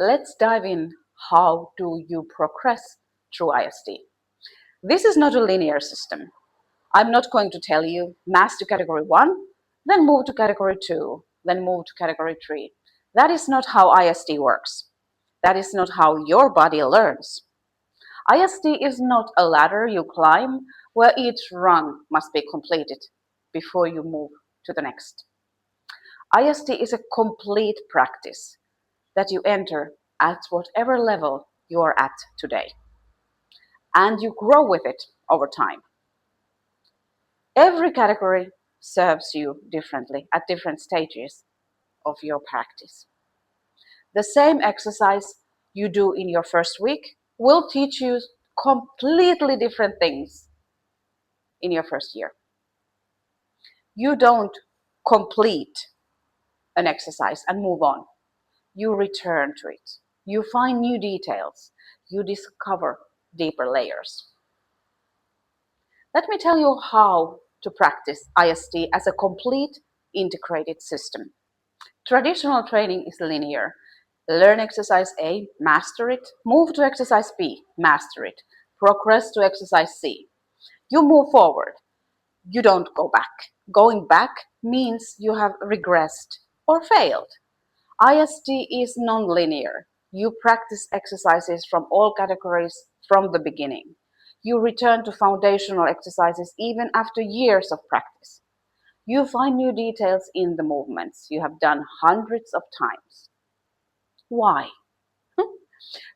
let's dive in. How do you progress through IST? This is not a linear system. I'm not going to tell you master category 1, then move to category 2, then move to category 3. That is not how IST works. That is not how your body learns. IST is not a ladder you climb where each rung must be completed before you move to the next. IST is a complete practice that you enter at whatever level you are at today. And you grow with it over time. Every category serves you differently at different stages of your practice. The same exercise you do in your first week will teach you completely different things in your first year. You don't complete an exercise and move on. You return to it. You find new details. You discover deeper layers. Let me tell you how to practice IST as a complete integrated system. Traditional training is linear. Learn exercise A, master it, move to exercise B, master it, progress to exercise C. You move forward. You don't go back. Going back means you have regressed or failed. IST is non-linear. You practice exercises from all categories from the beginning. You return to foundational exercises even after years of practice. You find new details in the movements you have done hundreds of times. Why?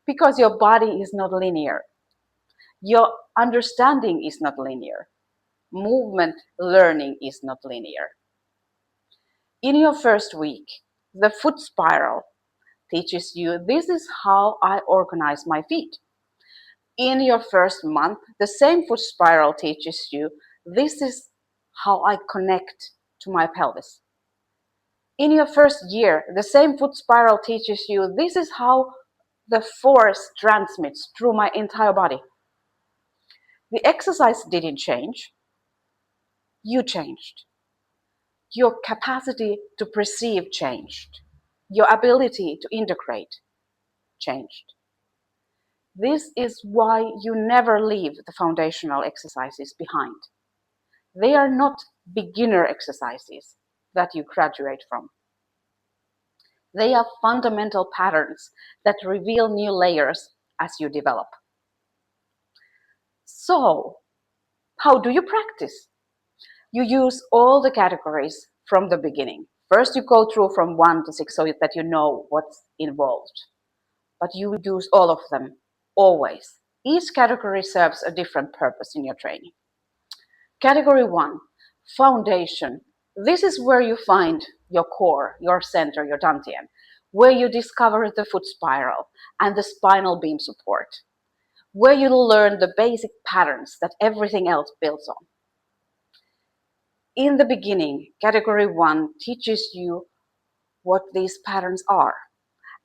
Because your body is not linear. Your understanding is not linear. Movement learning is not linear. In your first week, the foot spiral teaches you this is how I organize my feet. In your first month, the same foot spiral teaches you this is how I connect to my pelvis. In your first year, the same foot spiral teaches you this is how the force transmits through my entire body. The exercise didn't change. You changed. Your capacity to perceive changed. Your ability to integrate changed. This is why you never leave the foundational exercises behind. They are not beginner exercises that you graduate from. They are fundamental patterns that reveal new layers as you develop. So, how do you practice? You use all the categories from the beginning. First, you go through from 1 to 6 so that you know what's involved. But you use all of them, always. Each category serves a different purpose in your training. Category 1, foundation. This is where you find your core, your center, your dantian, where you discover the foot spiral and the spinal beam support, where you learn the basic patterns that everything else builds on. In the beginning, category 1 teaches you what these patterns are.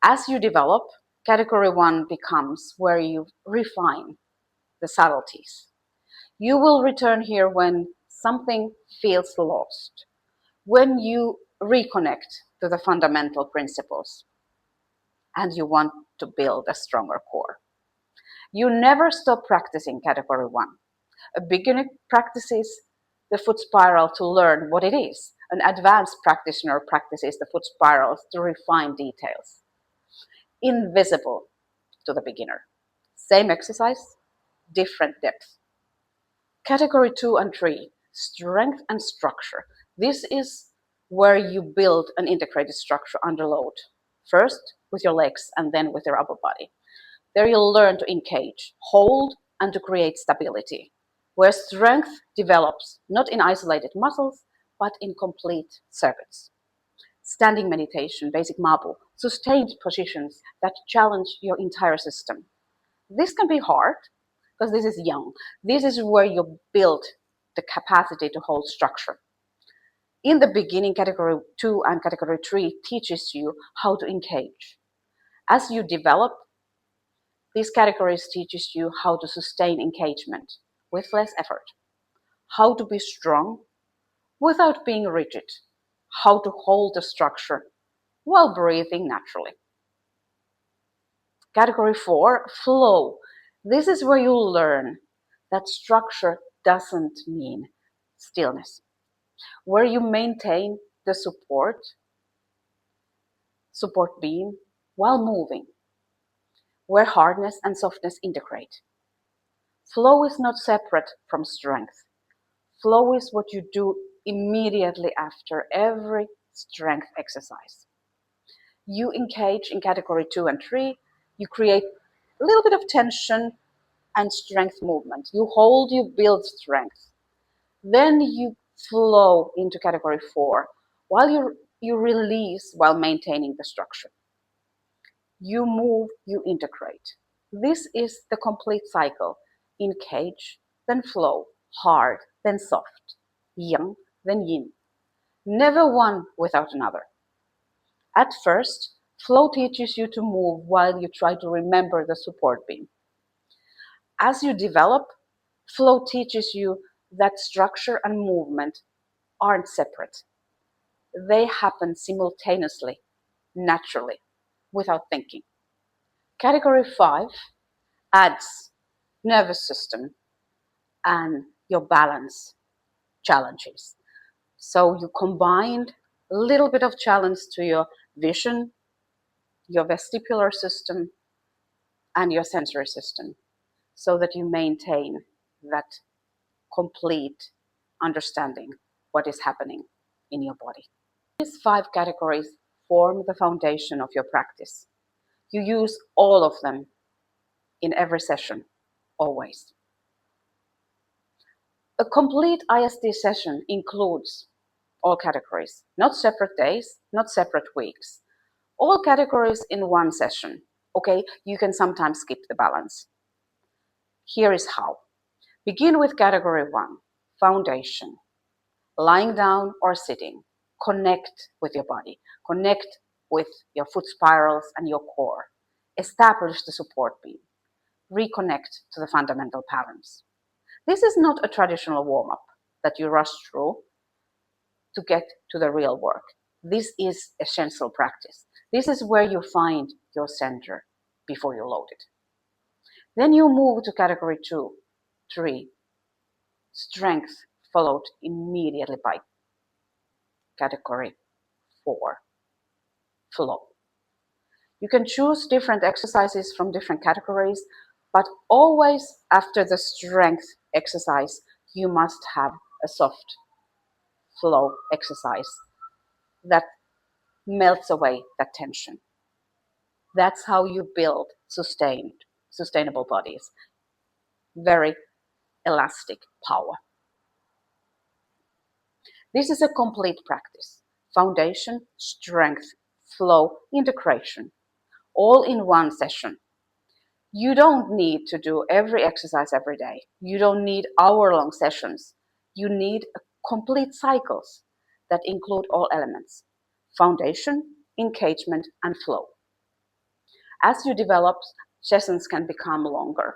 As you develop, category 1 becomes where you refine the subtleties. You will return here when something feels lost, when you reconnect to the fundamental principles, and you want to build a stronger core. You never stop practicing category 1. A beginner practices the foot spiral to learn what it is. An advanced practitioner practices the foot spirals to refine details. Invisible to the beginner. Same exercise, different depth. Category 2 and 3, strength and structure. This is where you build an integrated structure under load. First with your legs and then with your upper body. There you'll learn to engage, hold, and to create stability, where strength develops not in isolated muscles, but in complete circuits. Standing meditation, basic mabu, sustained positions that challenge your entire system. This can be hard because this is young. This is where you build the capacity to hold structure. In the beginning, category 2 and category 3 teaches you how to engage. As you develop, these categories teaches you how to sustain engagement with less effort, how to be strong without being rigid, how to hold the structure while breathing naturally. Category 4, flow. This is where you learn that structure doesn't mean stillness, where you maintain the support beam while moving, where hardness and softness integrate. Flow is not separate from strength. Flow is what you do immediately after every strength exercise. You engage in category 2 and 3. You create a little bit of tension and strength movement. You hold, you build strength. Then you flow into category 4 while you release while maintaining the structure. You move, you integrate. This is the complete cycle. Engage, then flow, hard, then soft, yang, then yin. Never one without another. At first, flow teaches you to move while you try to remember the support beam. As you develop, flow teaches you that structure and movement aren't separate. They happen simultaneously, naturally, without thinking. Category 5 adds nervous system and your balance challenges. So you combined a little bit of challenge to your vision, your vestibular system, and your sensory system so that you maintain that complete understanding what is happening in your body. These 5 categories form the foundation of your practice. You use all of them in every session, always. A complete IST session includes all categories, not separate days, not separate weeks. All categories in one session. Okay, you can sometimes skip the balance. Here is how. Begin with category 1, foundation. Lying down or sitting. Connect with your body. Connect with your foot spirals and your core. Establish the support beam. Reconnect to the fundamental patterns. This is not a traditional warm-up that you rush through to get to the real work. This is essential practice. This is where you find your center before you load it. Then you move to category 2, 3. Strength, followed immediately by category 4, flow. You can choose different exercises from different categories, but always after the strength exercise, you must have a soft flow exercise that melts away that tension. That's how you build sustainable bodies. Very elastic power. This is a complete practice. Foundation, strength, flow, integration, all in one session. You don't need to do every exercise every day. You don't need hour-long sessions. You need complete cycles that include all elements: foundation, engagement, and flow. As you develop, sessions can become longer.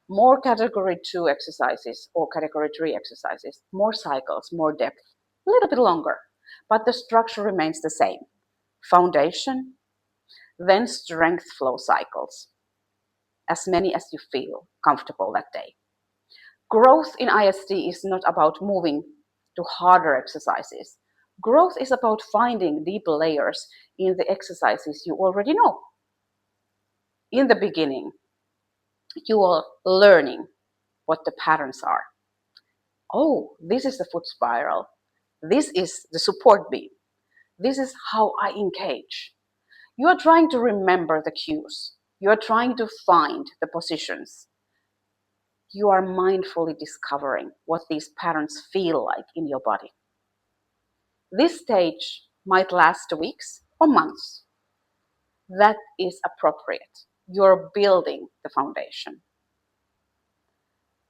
More category 2 exercises or category 3 exercises, more cycles, more depth, a little bit longer, but the structure remains the same. Foundation, then strength flow cycles, as many as you feel comfortable that day. Growth in IST is not about moving to harder exercises. Growth is about finding deeper layers in the exercises you already know. In the beginning, you are learning what the patterns are. Oh, this is the foot spiral. This is the support beam. This is how I engage. You are trying to remember the cues. You are trying to find the positions. You are mindfully discovering what these patterns feel like in your body. This stage might last weeks or months. That is appropriate. You're building the foundation.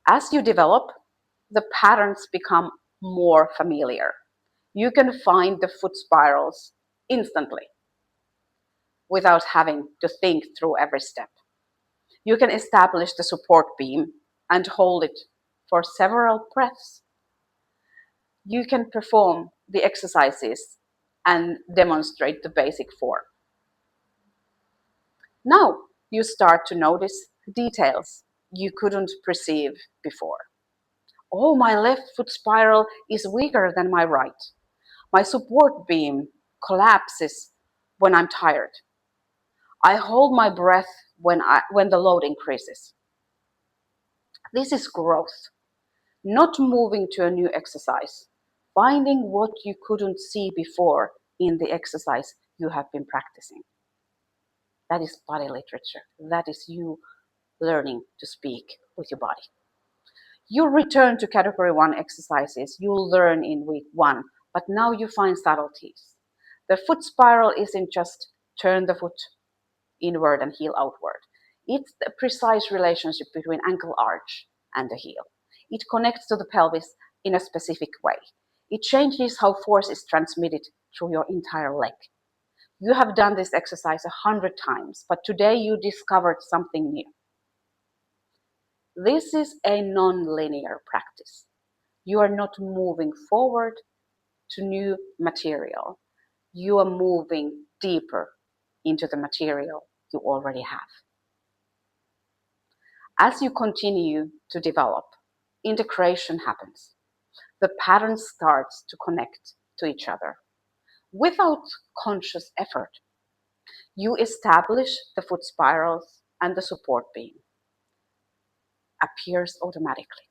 As you develop, the patterns become more familiar. You can find the foot spirals instantly without having to think through every step. You can establish the support beam and hold it for several breaths. You can perform the exercises and demonstrate the basic form. Now you start to notice details you couldn't perceive before. Oh, my left foot spiral is weaker than my right. My support beam collapses when I'm tired. I hold my breath when the load increases. This is growth, not moving to a new exercise, finding what you couldn't see before in the exercise you have been practicing. That is body literature. That is you learning to speak with your body. You return to category 1 exercises you'll learn in week 1, but now you find subtleties. The foot spiral isn't just turn the foot inward and heel outward. It's the precise relationship between ankle arch and the heel. It connects to the pelvis in a specific way. It changes how force is transmitted through your entire leg. You have done this exercise 100 times, but today you discovered something new. This is a non-linear practice. You are not moving forward to new material. You are moving deeper into the material you already have. As you continue to develop, integration happens. The pattern starts to connect to each other. Without conscious effort, you establish the foot spirals and the support beam appears automatically.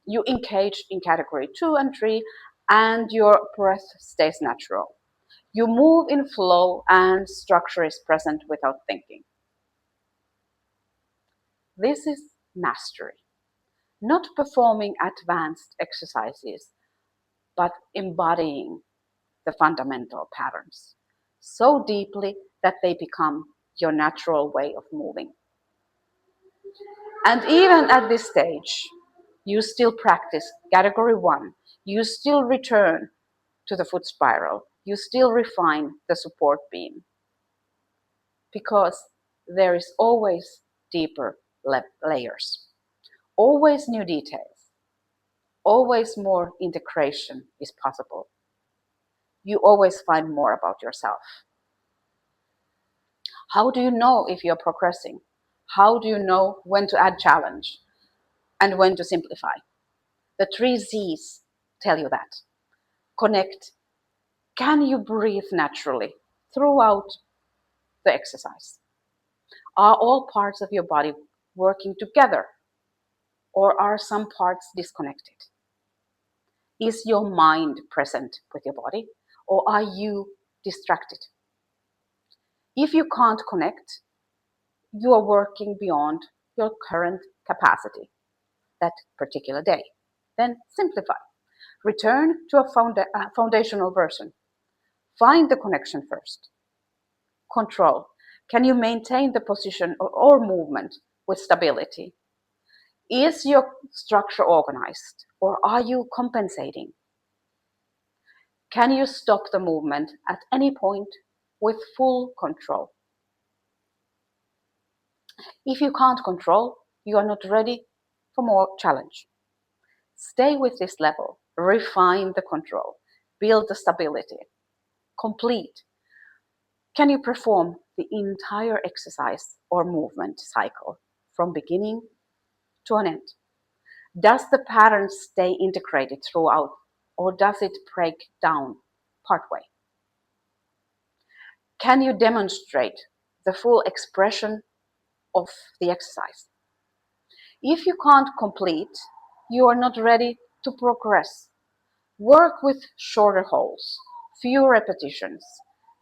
You engage in category 2 and 3 and your breath stays natural. You move in flow and structure is present without thinking. This is mastery. Not performing advanced exercises, but embodying the fundamental patterns so deeply that they become your natural way of moving. And even at this stage, you still practice category 1. You still return to the foot spiral. You still refine the support beam because there is always deeper layers, always new details, always more integration is possible. You always find more about yourself. How do you know if you're progressing? How do you know when to add challenge and when to simplify? The 3 Z's tell you that. Connect. Can you breathe naturally throughout the exercise? Are all parts of your body working together or are some parts disconnected? Is your mind present with your body or are you distracted? If you can't connect, you are working beyond your current capacity that particular day. Then simplify. Return to a foundational version. Find the connection first. Control. Can you maintain the position or movement with stability? Is your structure organized or are you compensating? Can you stop the movement at any point with full control? If you can't control, you are not ready for more challenge. Stay with this level, refine the control, build the stability, complete. Can you perform the entire exercise or movement cycle from beginning to an end? Does the pattern stay integrated throughout or does it break down partway? Can you demonstrate the full expression of the exercise? If you can't complete, you are not ready to progress. Work with shorter holds, fewer repetitions,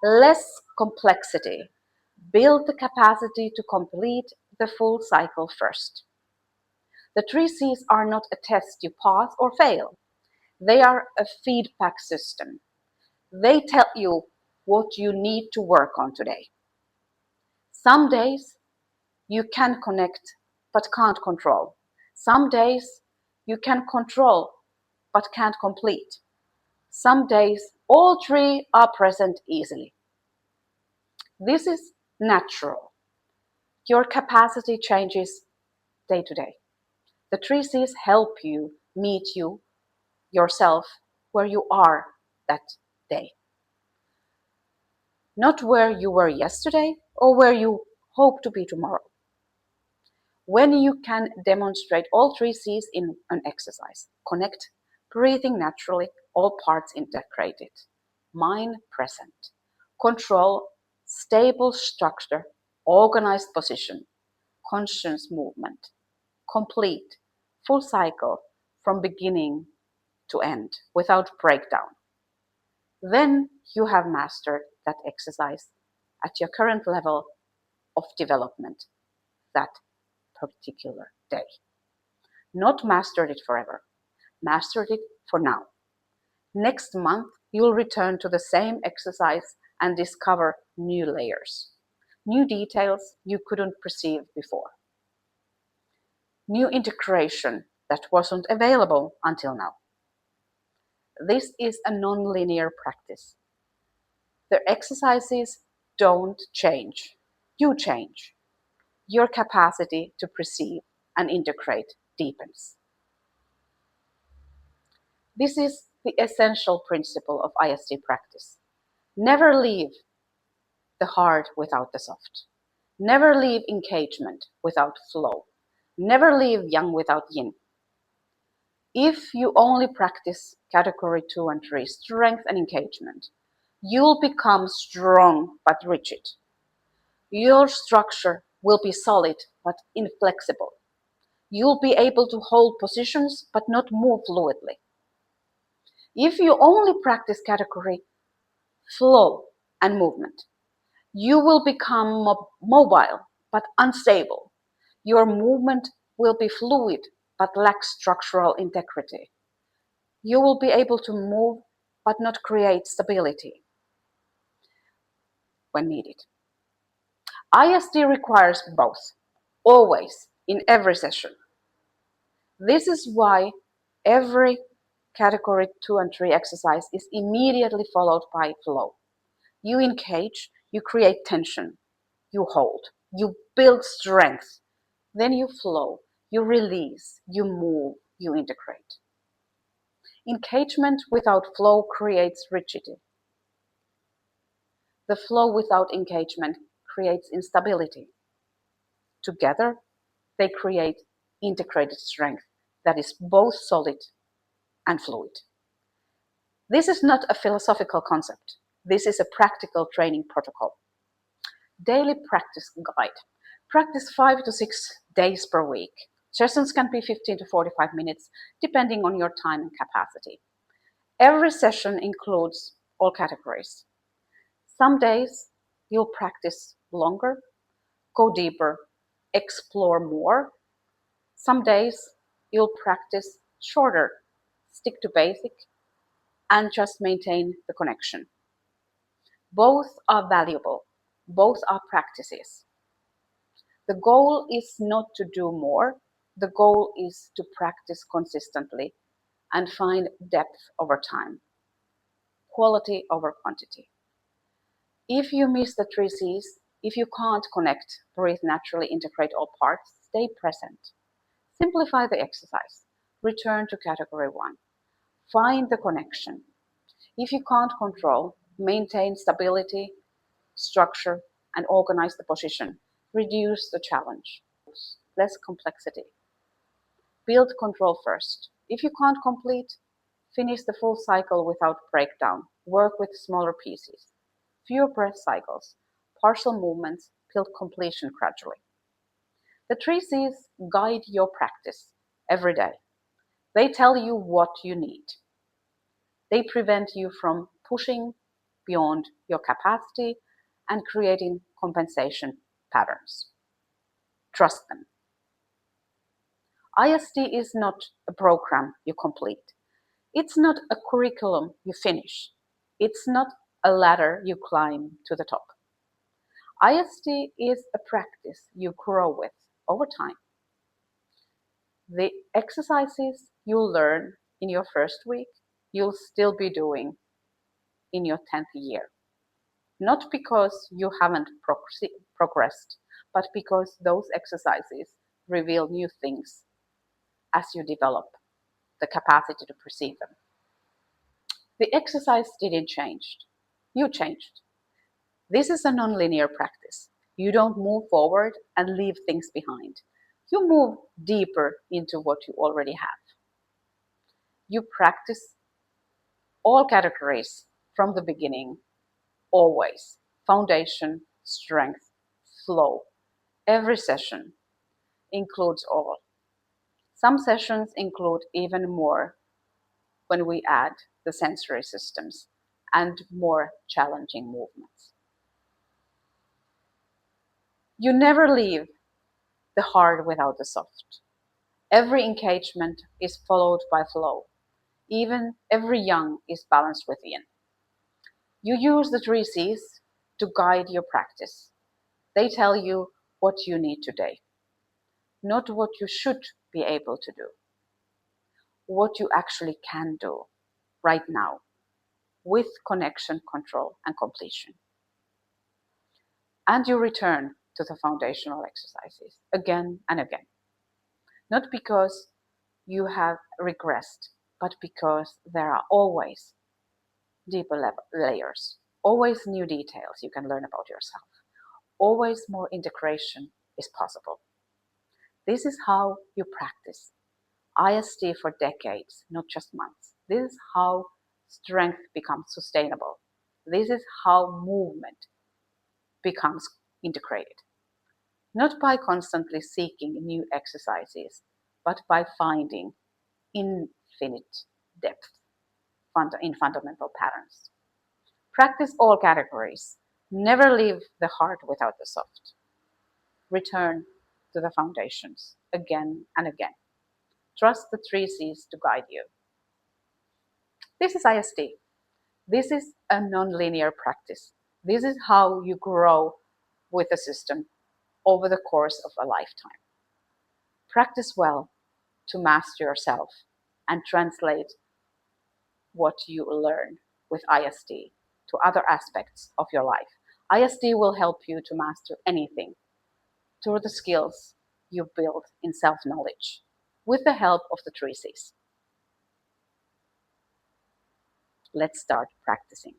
less complexity. Build the capacity to complete the full cycle first. The 3 C's are not a test you pass or fail. They are a feedback system. They tell you what you need to work on today. Some days you can connect but can't control. Some days you can control but can't complete. Some days all 3 are present easily. This is natural. Your capacity changes day to day. The 3 C's help you meet yourself where you are that day. Not where you were yesterday or where you hope to be tomorrow. When you can demonstrate all three C's in an exercise: connect, breathing naturally, all parts integrated, mind present, control, stable structure, organized position, conscious movement, complete, full cycle from beginning to end without breakdown, then you have mastered that exercise at your current level of development that particular day. Not mastered it forever, mastered it for now. Next month, you'll return to the same exercise and discover new layers, new details you couldn't perceive before, new integration that wasn't available until now. This is a non-linear practice. The exercises don't change. You change. Your capacity to perceive and integrate deepens. This is the essential principle of IST practice. Never leave the hard without the soft. Never leave engagement without flow. Never leave yang without yin. If you only practice category 2 and 3, strength and engagement, you'll become strong but rigid. Your structure will be solid but inflexible. You'll be able to hold positions but not move fluidly. If you only practice category flow and movement, you will become mobile but unstable. Your movement will be fluid but lack structural integrity. You will be able to move but not create stability when needed. IST requires both, always, in every session. This is why every category 2 and 3 exercise is immediately followed by flow. You engage, you create tension, you hold, you build strength, then you flow, you release, you move, you integrate. Engagement without flow creates rigidity. The flow without engagement creates instability. Together, they create integrated strength that is both solid and fluid. This is not a philosophical concept. This is a practical training protocol. Daily practice guide. Practice 5 to 6 days per week. Sessions can be 15 to 45 minutes, depending on your time and capacity. Every session includes all categories. Some days you'll practice longer, go deeper, explore more. Some days you'll practice shorter, stick to basic, and just maintain the connection. Both are valuable. Both are practices. The goal is not to do more. The goal is to practice consistently and find depth over time, quality over quantity. If you miss the 3 C's, if you can't connect, breathe naturally, integrate all parts, stay present. Simplify the exercise. Return to category 1. Find the connection. If you can't control, maintain stability, structure, and organize the position. Reduce the challenge. Less complexity. Build control first. If you can't complete, finish the full cycle without breakdown. Work with smaller pieces. Fewer breath cycles, partial movements, build completion gradually. The 3 C's guide your practice every day. They tell you what you need. They prevent you from pushing beyond your capacity and creating compensation patterns. Trust them. IST is not a program you complete. It's not a curriculum you finish. It's not a ladder you climb to the top. IST is a practice you grow with over time. The exercises you'll learn in your first week, you'll still be doing in your 10th year. Not because you haven't progressed, but because those exercises reveal new things as you develop the capacity to perceive them. The exercise didn't change. You changed. This is a non-linear practice. You don't move forward and leave things behind. You move deeper into what you already have. You practice all categories from the beginning, always. Foundation, strength, flow. Every session includes all. Some sessions include even more when we add the sensory systems and more challenging movements. You never leave the hard without the soft. Every engagement is followed by flow. Even every yang is balanced with yin. You use the three C's to guide your practice. They tell you what you need today, not what you should be able to do, what you actually can do right now with connection, control, and completion. And you return to the foundational exercises again and again, not because you have regressed, but because there are always deeper layers, always new details you can learn about yourself, always more integration is possible. This is how you practice IST for decades, not just months. This is how strength becomes sustainable. This is how movement becomes integrated. Not by constantly seeking new exercises, but by finding infinite depth in fundamental patterns. Practice all categories. Never leave the hard without the soft. Return to the foundations again and again. Trust the three C's to guide you. This is IST. This is a non-linear practice. This is how you grow with the system over the course of a lifetime. Practice well to master yourself and translate what you learn with IST to other aspects of your life. IST will help you to master anything through the skills you build in self-knowledge with the help of the three C's. Let's start practicing.